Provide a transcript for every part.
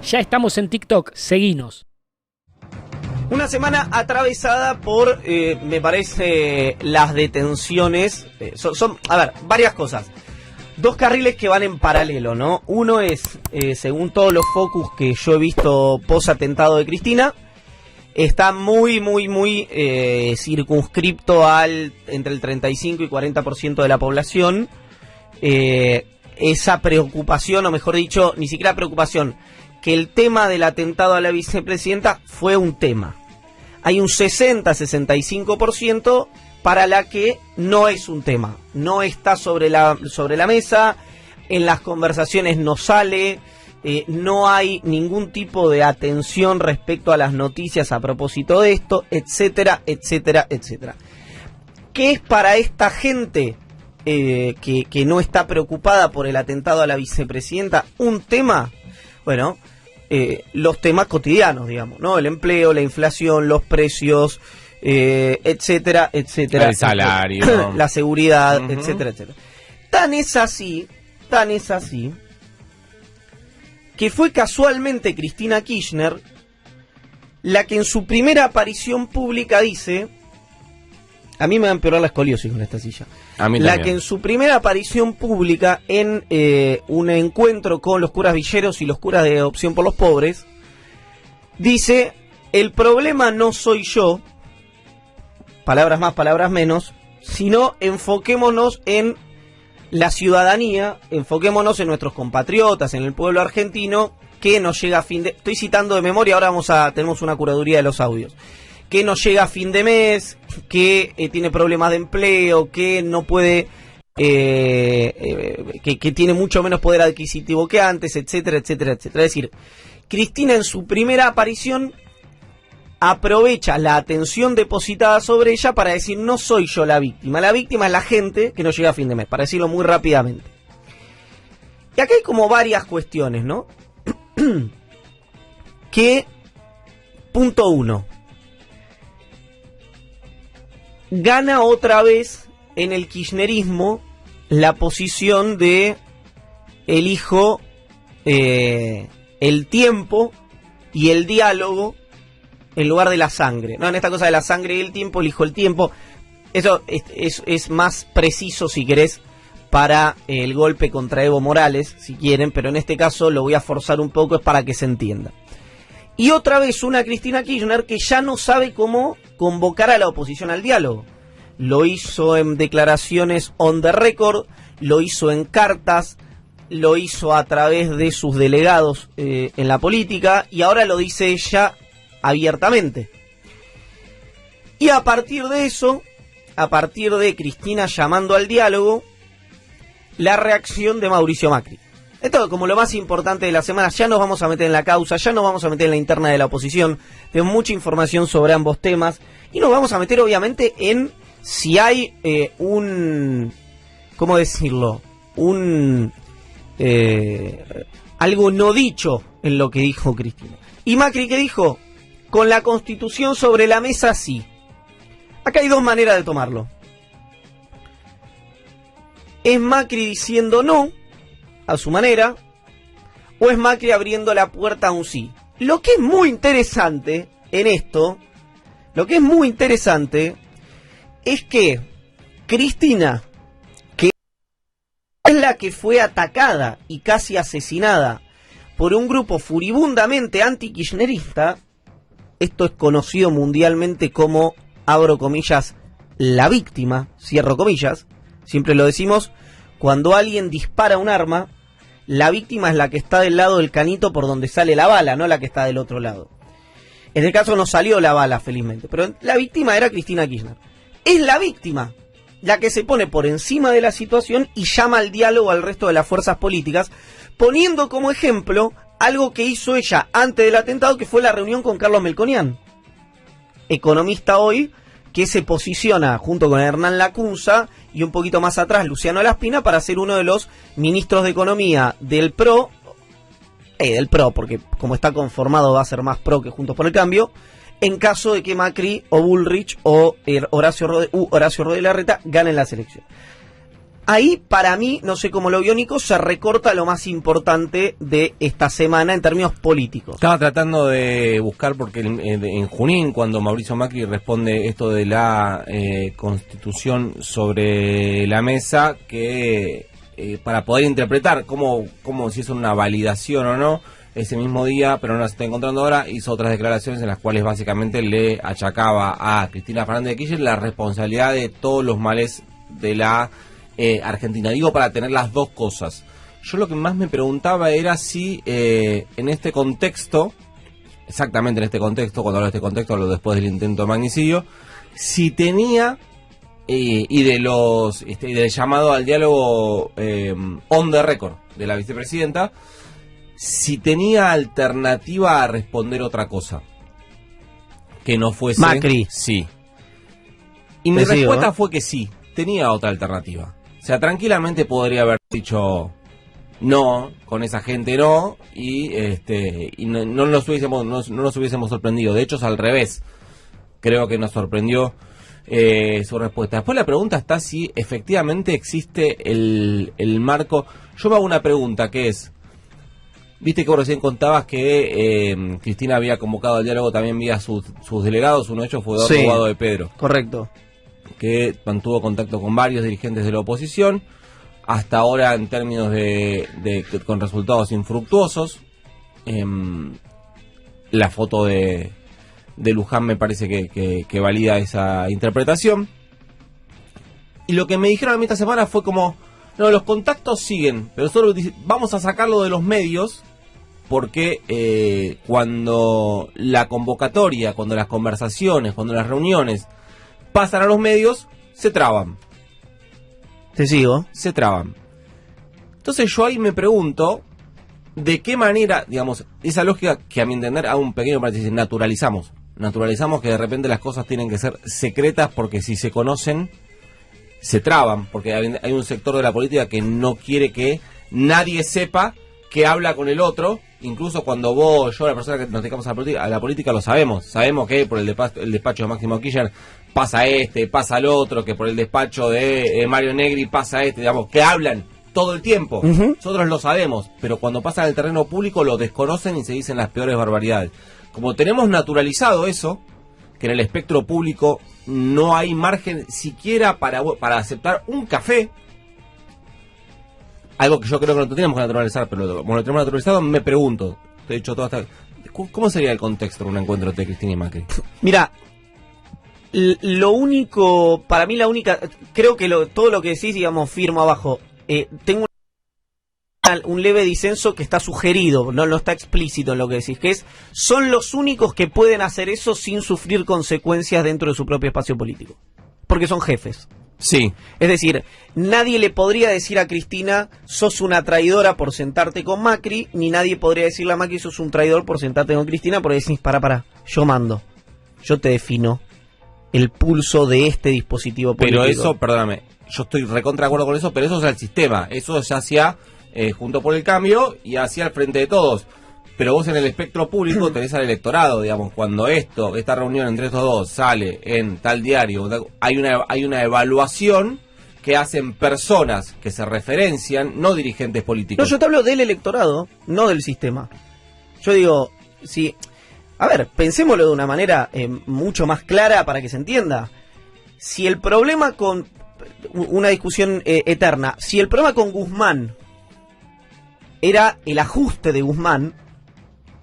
Ya estamos en TikTok, seguinos. Una semana atravesada por, me parece, las detenciones. Son, a ver, varias cosas. Dos carriles que van en paralelo, ¿no? Uno es, según todos los focus que yo he visto post atentado de Cristina, está muy circunscripto al entre el 35 y 40% de la población. Esa preocupación, o mejor dicho, ni siquiera preocupación, que el tema del atentado a la vicepresidenta fue un tema. Hay un 60-65% para la que no es un tema, no está sobre la mesa, en las conversaciones no sale, no hay ningún tipo de atención respecto a las noticias a propósito de esto, etcétera, etcétera, etcétera. ¿Qué es para esta gente que no está preocupada por el atentado a la vicepresidenta un tema? Bueno, los temas cotidianos, digamos, ¿no? El empleo, la inflación, los precios, etcétera, etcétera. El salario. La seguridad, etcétera, etcétera. Tan es así, que fue casualmente Cristina Kirchner la que en su primera aparición pública dice... A mí me va a empeorar la escoliosis con esta silla. A mí la también. que en su primera aparición pública en un encuentro con los curas villeros y los curas de Opción por los Pobres, dice: el problema no soy yo, palabras más, palabras menos, sino enfoquémonos en la ciudadanía, enfoquémonos en nuestros compatriotas, en el pueblo argentino, que nos llega a fin de... Estoy citando de memoria, ahora tenemos una curaduría de los audios. Que no llega a fin de mes, que tiene problemas de empleo, que no puede, que tiene mucho menos poder adquisitivo que antes, etcétera, etcétera, etcétera. Es decir, Cristina en su primera aparición aprovecha la atención depositada sobre ella para decir: no soy yo la víctima es la gente que no llega a fin de mes, para decirlo muy rápidamente. Y acá hay como varias cuestiones, ¿no? Que, punto uno, gana otra vez en el kirchnerismo la posición de elijo el tiempo y el diálogo en lugar de la sangre. No, en esta cosa de la sangre y el tiempo, elijo el tiempo. Eso es más preciso, si querés, para el golpe contra Evo Morales, si quieren, pero en este caso lo voy a forzar un poco, es para que se entienda. Y otra vez una Cristina Kirchner que ya no sabe cómo convocar a la oposición al diálogo. Lo hizo en declaraciones on the record, lo hizo en cartas, lo hizo a través de sus delegados en la política, y ahora lo dice ella abiertamente. Y a partir de eso, a partir de Cristina llamando al diálogo, la reacción de Mauricio Macri. Esto como lo más importante de la semana. Ya nos vamos a meter en la causa, ya nos vamos a meter en la interna de la oposición. Tenemos mucha información sobre ambos temas y nos vamos a meter obviamente en si hay ¿cómo decirlo? Algo no dicho en lo que dijo Cristina. ¿Y Macri qué dijo? Con la Constitución sobre la mesa, sí. Acá hay dos maneras de tomarlo. ¿Es Macri diciendo no a su manera, o es Macri abriendo la puerta a un sí? Lo que es muy interesante en esto, es que Cristina, que es la que fue atacada y casi asesinada por un grupo furibundamente anti-kirchnerista, esto es conocido mundialmente como, abro comillas, la víctima, cierro comillas, siempre lo decimos, cuando alguien dispara un arma, la víctima es la que está del lado del canito por donde sale la bala, no la que está del otro lado. En este caso no salió la bala, felizmente, pero la víctima era Cristina Kirchner. Es la víctima la que se pone por encima de la situación y llama al diálogo al resto de las fuerzas políticas, poniendo como ejemplo algo que hizo ella antes del atentado, que fue la reunión con Carlos Melconian, economista hoy, que se posiciona junto con Hernán Lacunza y un poquito más atrás Luciano Laspina para ser uno de los ministros de Economía del PRO, porque como está conformado va a ser más PRO que Juntos por el Cambio, en caso de que Macri o Bullrich o Horacio Rodríguez Larreta ganen la elecciones. Ahí, para mí, no sé cómo lo vio Nico, se recorta lo más importante de esta semana en términos políticos. Estaba tratando de buscar, porque en Junín, cuando Mauricio Macri responde esto de la Constitución sobre la mesa, que para poder interpretar cómo si es una validación o no, ese mismo día, pero no la está encontrando ahora, hizo otras declaraciones en las cuales básicamente le achacaba a Cristina Fernández de Kirchner la responsabilidad de todos los males de la Argentina. Digo, para tener las dos cosas. Yo lo que más me preguntaba era si en este contexto, exactamente en este contexto, cuando hablo de este contexto, hablo después del intento de magnicidio, si tenía, y de los del llamado al diálogo on the record de la vicepresidenta, si tenía alternativa a responder otra cosa que no fuese Macri. Sí. Y mi respuesta fue que sí, tenía otra alternativa. O sea, tranquilamente podría haber dicho no, con esa gente no, y no nos hubiésemos sorprendido. De hecho, es al revés. Creo que nos sorprendió su respuesta. Después la pregunta está si efectivamente existe el marco. Yo me hago una pregunta, que es, viste que recién contabas que Cristina había convocado al diálogo también vía sus delegados. Uno de ellos fue Eduardo Guado de Pedro. Correcto. Que mantuvo contacto con varios dirigentes de la oposición, hasta ahora en términos con resultados infructuosos. La foto de Luján me parece que valida esa interpretación. Y lo que me dijeron a mí esta semana fue como, no, los contactos siguen, pero solo vamos a sacarlo de los medios, porque cuando la convocatoria, cuando las conversaciones, cuando las reuniones pasan a los medios, se traban. Te sigo. Se traban. Entonces yo ahí me pregunto, ¿de qué manera, digamos, esa lógica que a mi entender, a un pequeño paréntesis, naturalizamos que de repente las cosas tienen que ser secretas, porque si se conocen, se traban, porque hay un sector de la política que no quiere que nadie sepa que habla con el otro. Incluso cuando yo, la persona que nos dedicamos a la política, lo sabemos que por el despacho de Máximo Kirchner pasa el otro, que por el despacho de Mario Negri pasa digamos, que hablan todo el tiempo. Nosotros lo sabemos, pero cuando pasa al terreno público lo desconocen y se dicen las peores barbaridades. Como tenemos naturalizado eso, que en el espectro público no hay margen siquiera para aceptar un café, algo que yo creo que no tenemos que naturalizar, pero como lo tenemos naturalizado, me pregunto, de hecho, ¿cómo sería el contexto de un encuentro entre Cristina y Macri? Mira, lo único, para mí la única, creo que todo lo que decís, digamos, firmo abajo. Tengo un leve disenso que está sugerido, no está explícito en lo que decís, que son los únicos que pueden hacer eso sin sufrir consecuencias dentro de su propio espacio político, porque son jefes. Sí. Es decir, nadie le podría decir a Cristina, sos una traidora por sentarte con Macri, ni nadie podría decirle a Macri, sos un traidor por sentarte con Cristina, porque decís, para, yo mando, yo te defino el pulso de este dispositivo político. Pero eso, perdóname, yo estoy recontra de acuerdo con eso, pero eso es el sistema, eso es hacia Junto por el Cambio y hacia el Frente de Todos. Pero vos en el espectro público tenés al electorado, digamos, cuando esta reunión entre estos dos sale en tal diario, hay una evaluación que hacen personas que se referencian, no dirigentes políticos. No, yo te hablo del electorado, no del sistema. Yo digo, si, a ver, pensémoslo de una manera mucho más clara para que se entienda. Si el problema con una discusión eterna, si el problema con Guzmán era el ajuste de Guzmán,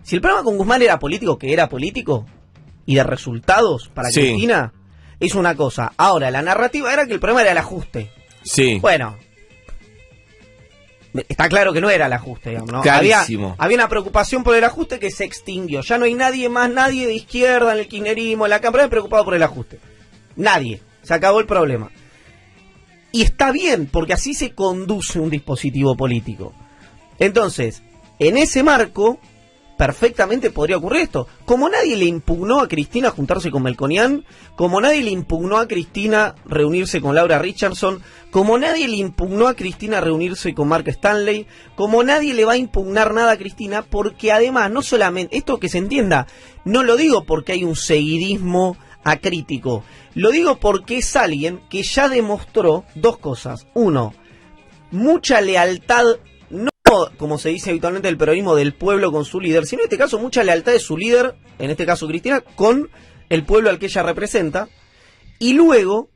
si el problema con Guzmán era político, que era político, y de resultados para Cristina, es una cosa. Ahora, la narrativa era que el problema era el ajuste. Sí. Bueno, está claro que no era el ajuste, digamos, ¿no? Clarísimo. Había una preocupación por el ajuste que se extinguió. Ya no hay nadie de izquierda en el kirchnerismo, en la campaña, preocupado por el ajuste. Nadie. Se acabó el problema. Y está bien, porque así se conduce un dispositivo político. Entonces, en ese marco, perfectamente podría ocurrir esto. Como nadie le impugnó a Cristina juntarse con Melconian, como nadie le impugnó a Cristina reunirse con Laura Richardson, como nadie le impugnó a Cristina reunirse con Mark Stanley, como nadie le va a impugnar nada a Cristina, porque además, no solamente, esto que se entienda, no lo digo porque hay un seguidismo acrítico, lo digo porque es alguien que ya demostró dos cosas. Uno, mucha lealtad, no como se dice habitualmente el peronismo, del pueblo con su líder, sino en este caso mucha lealtad de su líder, en este caso Cristina, con el pueblo al que ella representa, y luego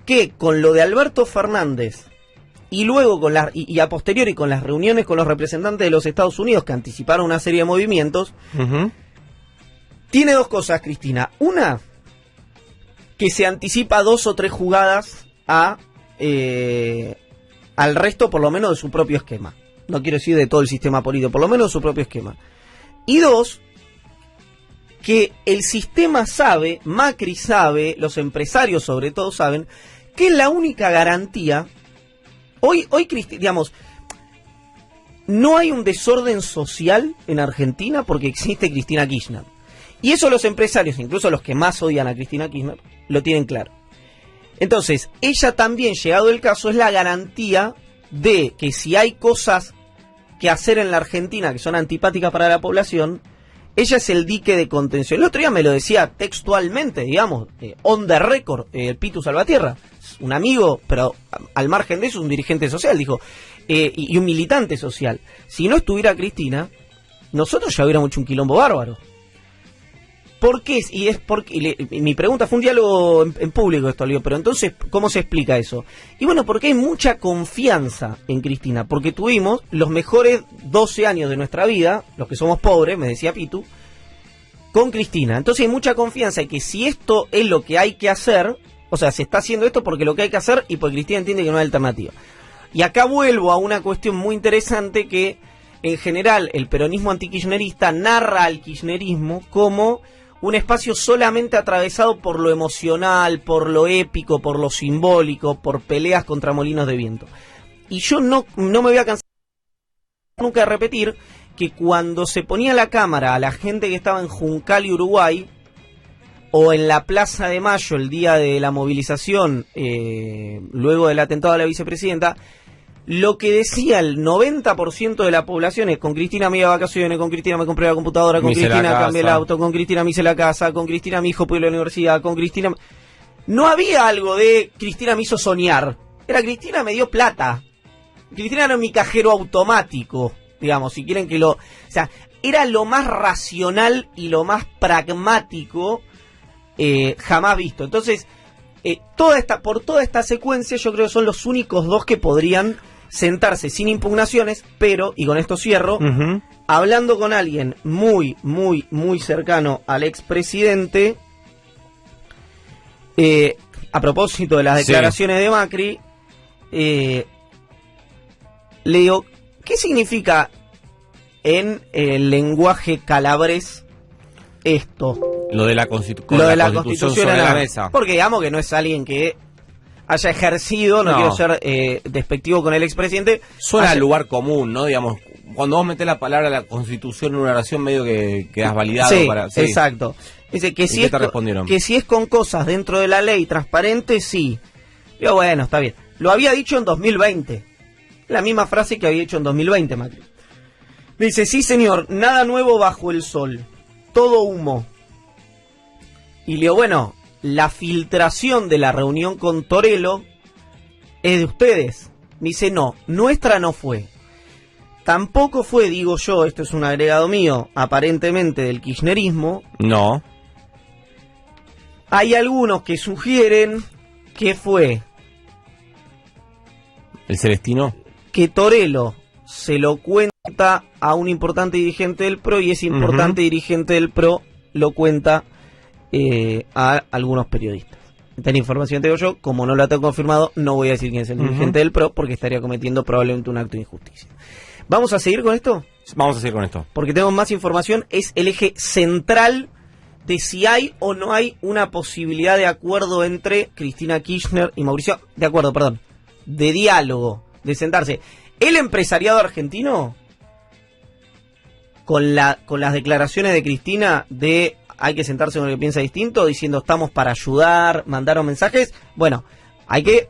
que con lo de Alberto Fernández, y luego y a posteriori con las reuniones con los representantes de los Estados Unidos que anticiparon una serie de movimientos, tiene dos cosas Cristina. Una, que se anticipa 2 o 3 jugadas al resto, por lo menos de su propio esquema. No quiero decir de todo el sistema político, por lo menos de su propio esquema. Y dos, que el sistema sabe, Macri sabe, los empresarios sobre todo saben, que es la única garantía. Hoy digamos, no hay un desorden social en Argentina porque existe Cristina Kirchner. Y eso los empresarios, incluso los que más odian a Cristina Kirchner, lo tienen claro. Entonces, ella también, llegado el caso, es la garantía de que si hay cosas que hacer en la Argentina que son antipáticas para la población, ella es el dique de contención. El otro día me lo decía textualmente, digamos, on the record, Pitu Salvatierra, un amigo, pero al margen de eso, un dirigente social, dijo, y un militante social. Si no estuviera Cristina, nosotros ya hubiéramos hecho un quilombo bárbaro. ¿Por qué? Y mi pregunta fue un diálogo en público esto, Leo, pero entonces, ¿cómo se explica eso? Y bueno, porque hay mucha confianza en Cristina, porque tuvimos los mejores 12 años de nuestra vida, los que somos pobres, me decía Pitu, con Cristina. Entonces hay mucha confianza en que si esto es lo que hay que hacer, o sea, se está haciendo esto porque lo que hay que hacer y porque Cristina entiende que no hay alternativa. Y acá vuelvo a una cuestión muy interesante que, en general, el peronismo antikirchnerista narra al kirchnerismo como un espacio solamente atravesado por lo emocional, por lo épico, por lo simbólico, por peleas contra molinos de viento. Y yo no me voy a cansar nunca de repetir que cuando se ponía la cámara a la gente que estaba en Juncal y Uruguay, o en la Plaza de Mayo el día de la movilización, luego del atentado a la vicepresidenta, lo que decía el 90% de la población es: con Cristina me iba a vacaciones, con Cristina me compré la computadora, con Cristina cambié el auto, con Cristina me hice la casa, con Cristina mi hijo pudo ir a la universidad, con Cristina... No había algo de Cristina me hizo soñar, era Cristina me dio plata, Cristina era mi cajero automático, digamos, si quieren que lo... O sea, era lo más racional y lo más pragmático jamás visto. Entonces, por toda esta secuencia, yo creo que son los únicos dos que podrían sentarse sin impugnaciones, pero, y con esto cierro, hablando con alguien muy, muy, muy cercano al expresidente, a propósito de las declaraciones de Macri, le digo, ¿qué significa en el lenguaje calabres esto? Lo de la Constitución sobre la mesa. Porque digamos que no es alguien que haya ejercido, no quiero ser despectivo con el expresidente. Suena al lugar común, ¿no? Digamos, cuando vos metés la palabra la Constitución en una oración, medio que has validado. Sí, para... Sí, exacto. Dice que si, que si es con cosas dentro de la ley transparente, sí. Pero bueno, está bien. Lo había dicho en 2020. La misma frase que había dicho en 2020, Macri. Dice, sí señor, nada nuevo bajo el sol. Todo humo. Y le digo, bueno, la filtración de la reunión con Torello es de ustedes. Me dice, no, nuestra no fue. Tampoco fue, digo yo, esto es un agregado mío, aparentemente del kirchnerismo. No. Hay algunos que sugieren que fue... ¿El Celestino? Que Torello se lo cuenta a un importante dirigente del PRO y ese importante dirigente del PRO lo cuenta a algunos periodistas. Esta es la información que tengo yo, como no la tengo confirmado, no voy a decir quién es el dirigente del PRO porque estaría cometiendo probablemente un acto de injusticia. ¿Vamos a seguir con esto? Vamos a seguir con esto. Porque tenemos más información, es el eje central de si hay o no hay una posibilidad de acuerdo entre Cristina Kirchner y Mauricio, de diálogo, de sentarse. El empresariado argentino, con las declaraciones de Cristina de hay que sentarse con el que piensa distinto, diciendo estamos para ayudar, mandaron mensajes, bueno, hay que,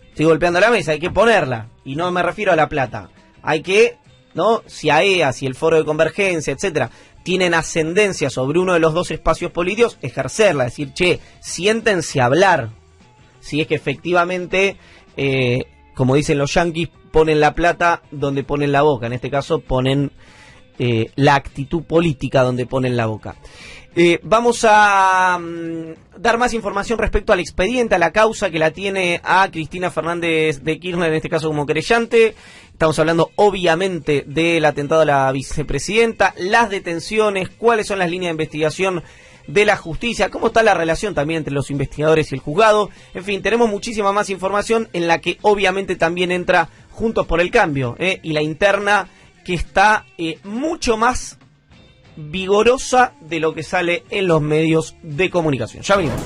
estoy golpeando la mesa, hay que ponerla, y no me refiero a la plata, hay que, ¿no? Si AEA, si el Foro de Convergencia, etcétera, tienen ascendencia sobre uno de los dos espacios políticos, ejercerla, decir, che, siéntense a hablar, si es que efectivamente como dicen los yanquis, ponen la plata donde ponen la boca. En este caso ponen la actitud política donde ponen la boca. Vamos a dar más información respecto al expediente, a la causa que la tiene a Cristina Fernández de Kirchner, en este caso como querellante. Estamos hablando obviamente del atentado a la vicepresidenta, las detenciones, cuáles son las líneas de investigación de la justicia, cómo está la relación también entre los investigadores y el juzgado. En fin, tenemos muchísima más información en la que obviamente también entra Juntos por el Cambio, y la interna que está mucho más vigorosa de lo que sale en los medios de comunicación. Ya venimos.